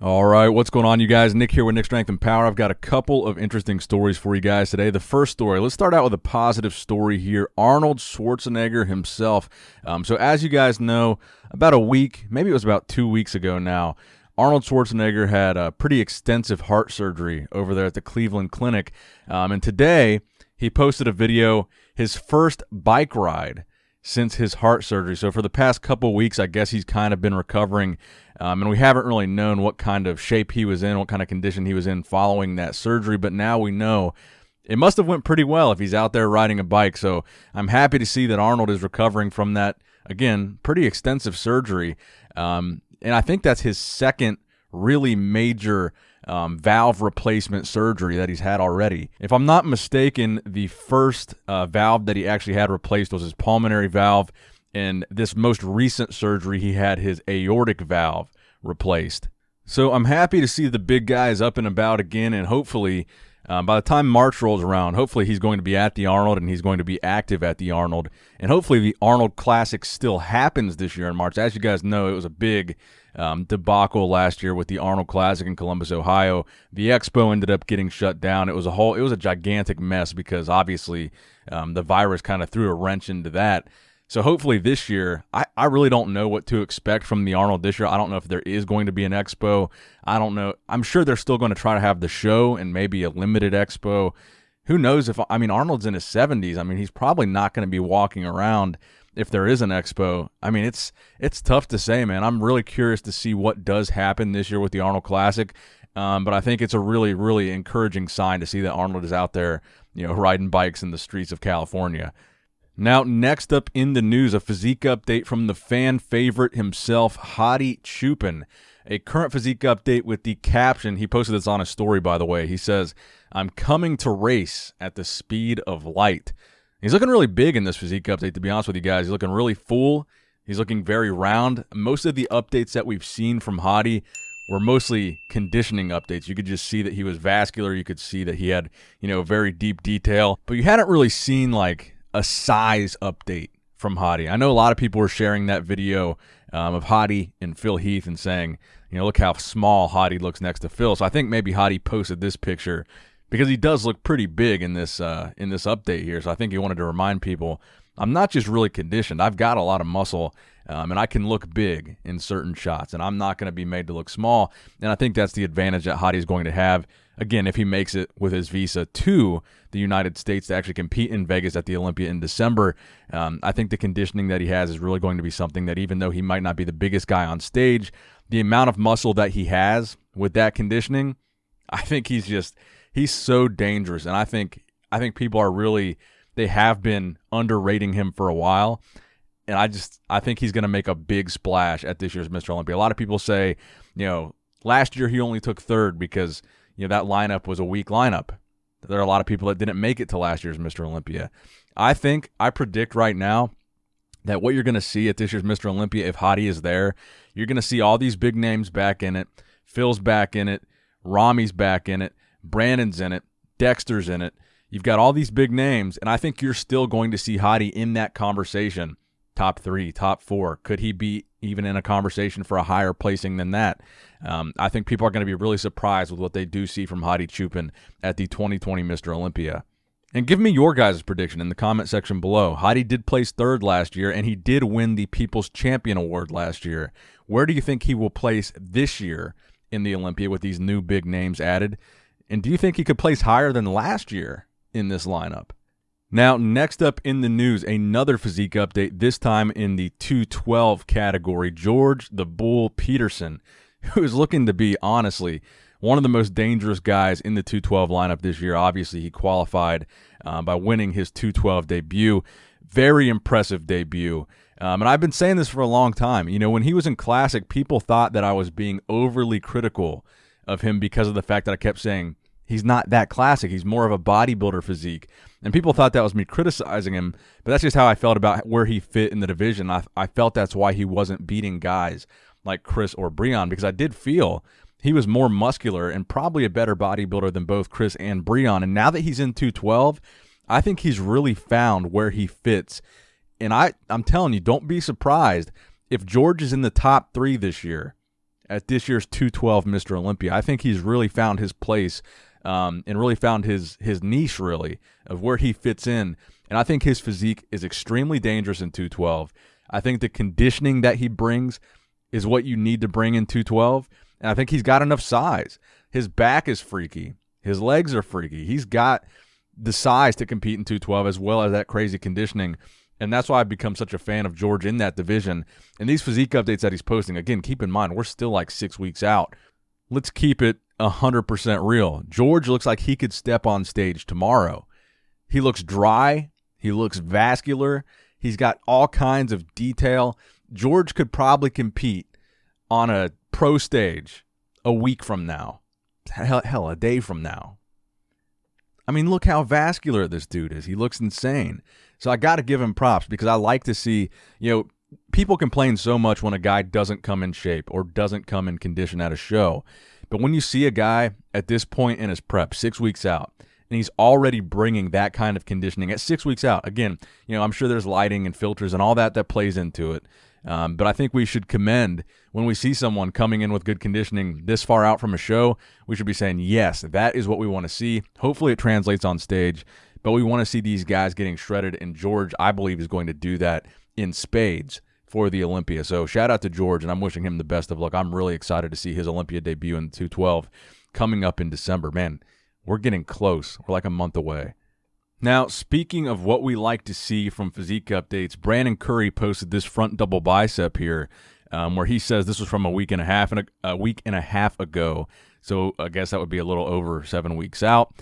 All right, what's going on, you guys? Nick here with Nick Strength and Power. I've got a couple of interesting stories for you guys today. The first story, let's start out with a positive story here. Arnold Schwarzenegger himself. So as you guys know, about a week, maybe it was about 2 weeks ago now, Arnold Schwarzenegger had a pretty extensive heart surgery over there at the Cleveland Clinic. And today, he posted a video, his first bike ride since his heart surgery. So for the past couple weeks, I guess he's kind of been recovering, and we haven't really known what kind of shape he was in, what kind of condition he was in following that surgery, but now we know it must have went pretty well if he's out there riding a bike. So I'm happy to see that Arnold is recovering from that, again, pretty extensive surgery, and I think that's his second really major valve replacement surgery that he's had already. If I'm not mistaken, the first valve that he actually had replaced was his pulmonary valve, and this most recent surgery he had his aortic valve replaced. So I'm happy to see the big guy is up and about again, and hopefully by the time March rolls around, hopefully he's going to be at the Arnold and he's going to be active at the Arnold, and hopefully the Arnold Classic still happens this year in March. As you guys know, it was a big debacle last year with the Arnold Classic in Columbus, Ohio. The expo ended up getting shut down. It was a gigantic mess because obviously the virus kind of threw a wrench into that. So hopefully this year, I really don't know what to expect from the Arnold this year. I don't know if there is going to be an expo. I don't know. I'm sure they're still going to try to have the show and maybe a limited expo. Who knows if, Arnold's in his 70s. He's probably not going to be walking around if there is an expo. It's tough to say, man. I'm really curious to see what does happen this year with the Arnold Classic. But I think it's a really, really encouraging sign to see that Arnold is out there, riding bikes in the streets of California. Now, next up in the news, a physique update from the fan favorite himself, Hadi Choopan. A current physique update with the caption, he posted this on his story, by the way. He says, "I'm coming to race at the speed of light." He's looking really big in this physique update, to be honest with you guys. He's looking really full. He's looking very round. Most of the updates that we've seen from Hadi were mostly conditioning updates. You could just see that he was vascular. You could see that he had, very deep detail. But you hadn't really seen, like, a size update from Hadi. I know a lot of people were sharing that video of Hadi and Phil Heath and saying, look how small Hadi looks next to Phil. So I think maybe Hadi posted this picture because he does look pretty big in this update here. So I think he wanted to remind people, I'm not just really conditioned. I've got a lot of muscle, and I can look big in certain shots, and I'm not going to be made to look small. And I think that's the advantage that Hadi's going to have, again, if he makes it with his visa to the United States to actually compete in Vegas at the Olympia in December. I think the conditioning that he has is really going to be something that, even though he might not be the biggest guy on stage, the amount of muscle that he has with that conditioning, I think he's so dangerous. And I think people are really, they have been underrating him for a while. And I think he's going to make a big splash at this year's Mr. Olympia. A lot of people say, last year he only took third because, that lineup was a weak lineup. There are a lot of people that didn't make it to last year's Mr. Olympia. I predict right now that what you're going to see at this year's Mr. Olympia, if Hadi is there, you're going to see all these big names back in it. Phil's back in it. Rami's back in it. Brandon's in it. Dexter's in it. You've got all these big names, and I think you're still going to see Hadi in that conversation. Top 3, top 4. Could he be even in a conversation for a higher placing than that? I think people are going to be really surprised with what they do see from Hadi Choopan at the 2020 Mr. Olympia. And give me your guys' prediction in the comment section below. Hadi did place third last year, and he did win the People's Champion Award last year. Where do you think he will place this year in the Olympia with these new big names added? And do you think he could place higher than last year in this lineup? Now, next up in the news, another physique update, this time in the 212 category. George the Bull Peterson, who is looking to be, honestly, one of the most dangerous guys in the 212 lineup this year. Obviously, he qualified by winning his 212 debut. Very impressive debut. And I've been saying this for a long time. When he was in Classic, people thought that I was being overly critical of him because of the fact that I kept saying, he's not that classic. He's more of a bodybuilder physique. And people thought that was me criticizing him, but that's just how I felt about where he fit in the division. I felt that's why he wasn't beating guys like Chris or Breon, because I did feel he was more muscular and probably a better bodybuilder than both Chris and Breon. And now that he's in 212, I think he's really found where he fits. And I'm telling you, don't be surprised if George is in the top 3 this year. at this year's 212 Mr. Olympia. I think he's really found his place and really found his niche, really, of where he fits in. And I think his physique is extremely dangerous in 212. I think the conditioning that he brings is what you need to bring in 212. And I think he's got enough size. His back is freaky. His legs are freaky. He's got the size to compete in 212 as well as that crazy conditioning. And that's why I've become such a fan of George in that division. And these physique updates that he's posting, again, keep in mind, we're still like 6 weeks out. Let's keep it 100% real. George looks like he could step on stage tomorrow. He looks dry. He looks vascular. He's got all kinds of detail. George could probably compete on a pro stage a week from now. Hell, a day from now. I mean, look how vascular this dude is. He looks insane. So I got to give him props because I like to see, people complain so much when a guy doesn't come in shape or doesn't come in condition at a show. But when you see a guy at this point in his prep, 6 weeks out, and he's already bringing that kind of conditioning at 6 weeks out, again, I'm sure there's lighting and filters and all that plays into it. But I think we should commend when we see someone coming in with good conditioning this far out from a show, we should be saying, yes, that is what we want to see. Hopefully it translates on stage, but we want to see these guys getting shredded, and George, I believe, is going to do that in spades for the Olympia. So shout out to George, and I'm wishing him the best of luck. I'm really excited to see his Olympia debut in 212 coming up in December. Man, we're getting close. We're like a month away. Now, speaking of what we like to see from physique updates, Brandon Curry posted this front double bicep here, where he says this was from a week and a half ago. So I guess that would be a little over 7 weeks out.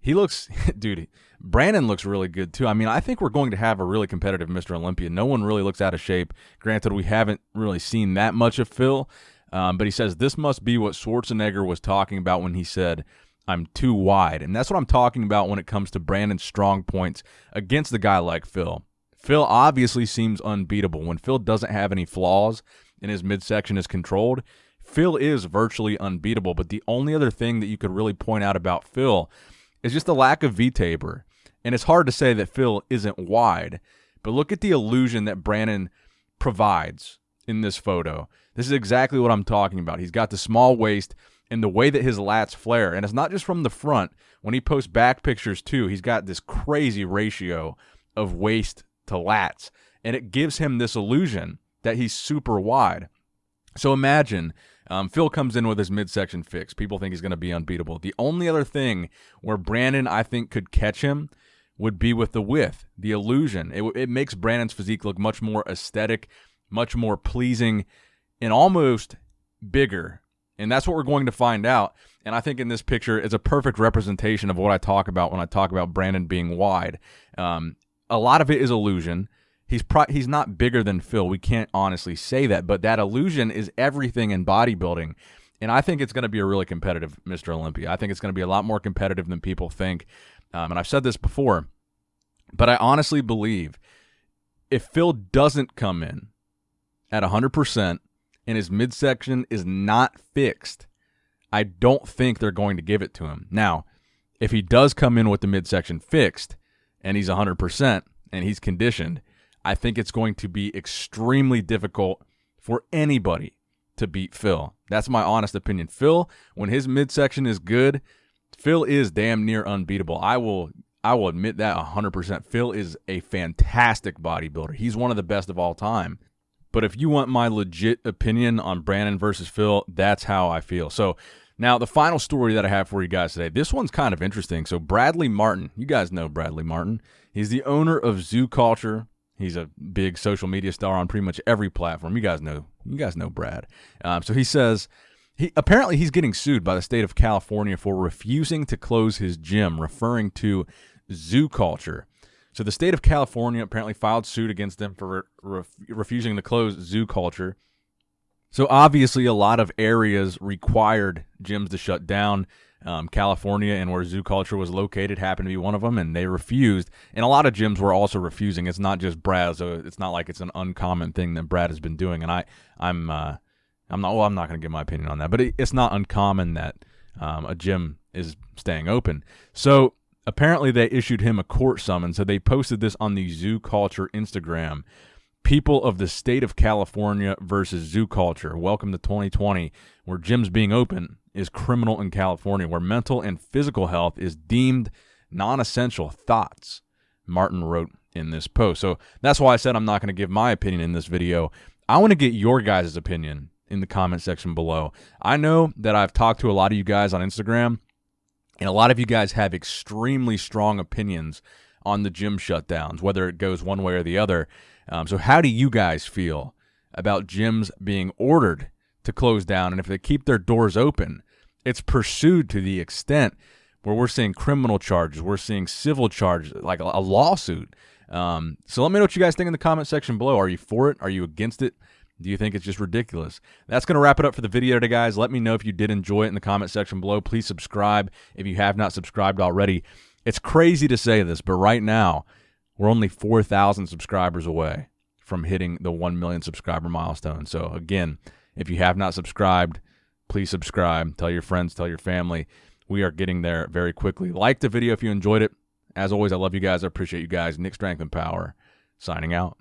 He looks, dude, Brandon looks really good too. I mean, I think we're going to have a really competitive Mr. Olympia. No one really looks out of shape. Granted, we haven't really seen that much of Phil, but he says this must be what Schwarzenegger was talking about when he said, I'm too wide. And that's what I'm talking about when it comes to Brandon's strong points against a guy like Phil. Phil obviously seems unbeatable. When Phil doesn't have any flaws and his midsection is controlled, Phil is virtually unbeatable. But the only other thing that you could really point out about Phil is just the lack of V-taper. And it's hard to say that Phil isn't wide, but look at the illusion that Brandon provides in this photo. This is exactly what I'm talking about. He's got the small waist, and the way that his lats flare, and it's not just from the front. When he posts back pictures too, he's got this crazy ratio of waist to lats, and it gives him this illusion that he's super wide. So imagine Phil comes in with his midsection fixed. People think he's going to be unbeatable. The only other thing where Brandon, I think, could catch him would be with the width, the illusion. It makes Brandon's physique look much more aesthetic, much more pleasing, and almost bigger. And that's what we're going to find out. And I think in this picture is a perfect representation of what I talk about when I talk about Brandon being wide. A lot of it is illusion. He's not bigger than Phil. We can't honestly say that. But that illusion is everything in bodybuilding. And I think it's going to be a really competitive Mr. Olympia. I think it's going to be a lot more competitive than people think. And I've said this before. But I honestly believe if Phil doesn't come in at 100%, and his midsection is not fixed, I don't think they're going to give it to him. Now, if he does come in with the midsection fixed and he's 100% and he's conditioned, I think it's going to be extremely difficult for anybody to beat Phil. That's my honest opinion. Phil, when his midsection is good, Phil is damn near unbeatable. I will admit that 100%. Phil is a fantastic bodybuilder. He's one of the best of all time. But if you want my legit opinion on Brandon versus Phil, that's how I feel. So now the final story that I have for you guys today, this one's kind of interesting. So Bradley Martyn, you guys know Bradley Martyn. He's the owner of Zoo Culture. He's a big social media star on pretty much every platform. You guys know Brad. So he says apparently he's getting sued by the state of California for refusing to close his gym, referring to Zoo Culture. So the state of California apparently filed suit against them for refusing to close Zoo Culture. So obviously a lot of areas required gyms to shut down. California and where Zoo Culture was located happened to be one of them, and they refused. And a lot of gyms were also refusing. It's not just Brad, so it's not like it's an uncommon thing that Brad has been doing. And I'm not going to give my opinion on that, but it's not uncommon that a gym is staying open. So apparently they issued him a court summons, so they posted this on the Zoo Culture Instagram. People of the state of California versus zoo culture. Welcome to 2020, where gyms being open is criminal in California, where mental and physical health is deemed non-essential. Thoughts, Martyn wrote in this post. So that's why I said I'm not going to give my opinion in this video. I want to get your guys' opinion in the comment section below. I know that I've talked to a lot of you guys on Instagram, and a lot of you guys have extremely strong opinions on the gym shutdowns, whether it goes one way or the other. So how do you guys feel about gyms being ordered to close down? And if they keep their doors open, it's pursued to the extent where we're seeing criminal charges, we're seeing civil charges, like a lawsuit. So let me know what you guys think in the comment section below. Are you for it? Are you against it? Do you think it's just ridiculous? That's going to wrap it up for the video today, guys. Let me know if you did enjoy it in the comment section below. Please subscribe if you have not subscribed already. It's crazy to say this, but right now, we're only 4,000 subscribers away from hitting the 1 million subscriber milestone. So again, if you have not subscribed, please subscribe. Tell your friends, tell your family. We are getting there very quickly. Like the video if you enjoyed it. As always, I love you guys. I appreciate you guys. Nick Strength and Power, signing out.